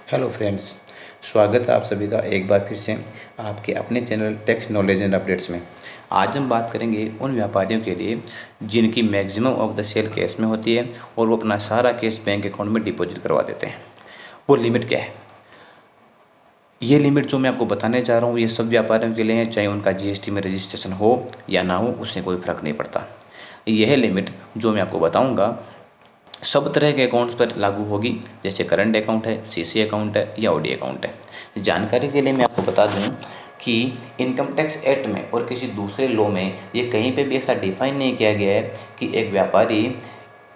Hello friends, स्वागत है आप सभी का एक बार फिर से आपके अपने channel tax knowledge and updates में। आज हम बात करेंगे उन व्यापारियों के लिए जिनकी maximum of the sale cash में होती है और वो अपना सारा कैश बैंक अकाउंट में डिपॉजिट करवा देते हैं। वो लिमिट क्या है? ये लिमिट जो मैं आपको बताने जा रहा हूँ ये सब व्यापारियों के लिए है, चाहे उनका जीएसटी में रजिस्ट्रेशन हो या ना हो, उससे कोई फ़र्क नहीं पड़ता। यह लिमिट जो मैं आपको बताऊँगा सब तरह के अकाउंट्स पर लागू होगी, जैसे करंट अकाउंट है, सीसी अकाउंट है या ओडी अकाउंट है। जानकारी के लिए मैं आपको बता दूं कि इनकम टैक्स एक्ट में और किसी दूसरे लॉ में ये कहीं पे भी ऐसा डिफाइन नहीं किया गया है कि एक व्यापारी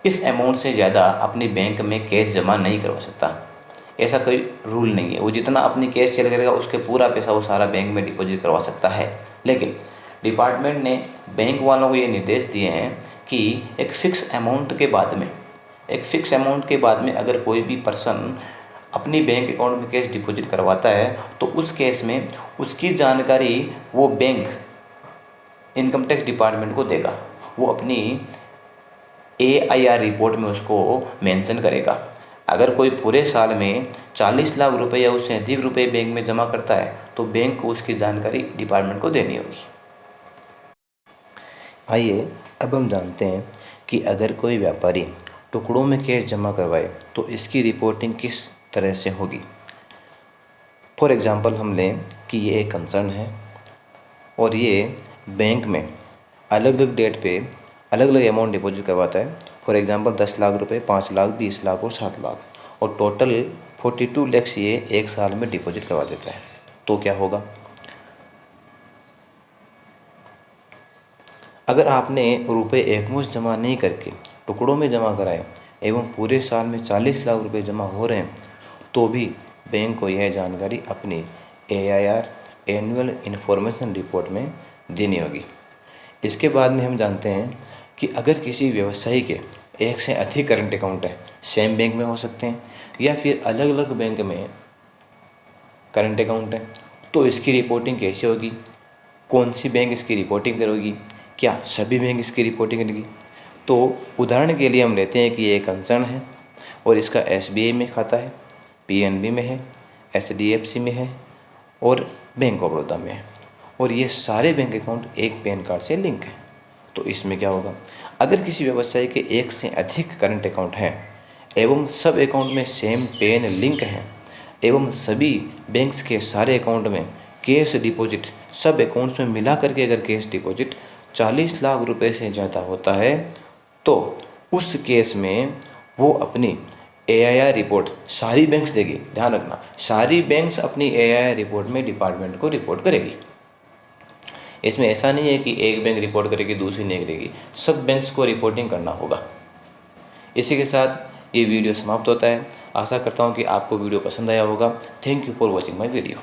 इस अमाउंट से ज़्यादा अपने बैंक में कैश जमा नहीं करवा सकता। ऐसा कोई रूल नहीं है। वो जितना अपनी कैश चल करेगा उसके पूरा पैसा वो सारा बैंक में डिपॉजिट करवा सकता है। लेकिन डिपार्टमेंट ने बैंक वालों को ये निर्देश दिए हैं कि एक फ़िक्स अमाउंट के बाद में अगर कोई भी पर्सन अपनी बैंक अकाउंट में कैश डिपॉजिट करवाता है तो उस केस में उसकी जानकारी वो बैंक इनकम टैक्स डिपार्टमेंट को देगा। वो अपनी AIR रिपोर्ट में उसको मेंशन करेगा। अगर कोई पूरे साल में 40 लाख रुपए या उससे अधिक रुपए बैंक में जमा करता है तो बैंक को उसकी जानकारी डिपार्टमेंट को देनी होगी। आइए अब हम जानते हैं कि अगर कोई व्यापारी टुकड़ों में कैश जमा करवाए तो इसकी रिपोर्टिंग किस तरह से होगी। फॉर एग्ज़ाम्पल हम लें कि ये एक कंसर्न है और ये बैंक में अलग अलग डेट पे अलग अलग अमाउंट डिपॉजिट करवाता है। फॉर एग्ज़ाम्पल 10 लाख रुपए, 5 लाख, 20 लाख और 7 लाख और टोटल 42 लाख ये एक साल में डिपॉजिट करवा देता है। तो क्या होगा? अगर आपने रुपए एकमुश्त जमा नहीं करके टुकड़ों में जमा कराए एवं पूरे साल में 40 लाख रुपए जमा हो रहे हैं तो भी बैंक को यह जानकारी अपनी AIR एनुअल इन्फॉर्मेशन रिपोर्ट में देनी होगी। इसके बाद में हम जानते हैं कि अगर किसी व्यवसायी के एक से अधिक करंट अकाउंट है, सेम बैंक में हो सकते हैं या फिर अलग अलग बैंक में करंट अकाउंट है, तो इसकी रिपोर्टिंग कैसे होगी? कौन सी बैंक इसकी रिपोर्टिंग करेगी? क्या सभी बैंक इसकी रिपोर्टिंग करेगी? तो उदाहरण के लिए हम लेते हैं कि ये कंसर्न है और इसका SBI में खाता है, PNB में है, HDFC में है और बैंक ऑफ बड़ौदा में है और ये सारे बैंक अकाउंट एक पैन कार्ड से लिंक है। तो इसमें क्या होगा? अगर किसी व्यवसायी के एक से अधिक करंट अकाउंट हैं एवं सब अकाउंट में सेम पैन लिंक है एवं सभी बैंक्स के सारे अकाउंट में कैश डिपॉजिट सब अकाउंट्स में मिला करके अगर कैश डिपॉजिट 40 लाख रुपए से ज़्यादा होता है तो उस केस में वो अपनी AIR रिपोर्ट सारी बैंक्स देगी। ध्यान रखना, सारी बैंक्स अपनी AIR रिपोर्ट में डिपार्टमेंट को रिपोर्ट करेगी। इसमें ऐसा नहीं है कि एक बैंक रिपोर्ट करेगी दूसरी नहीं करेगी, सब बैंक्स को रिपोर्टिंग करना होगा। इसी के साथ ये वीडियो समाप्त होता है। आशा करता हूँ कि आपको वीडियो पसंद आया होगा। Thank you for watching my video.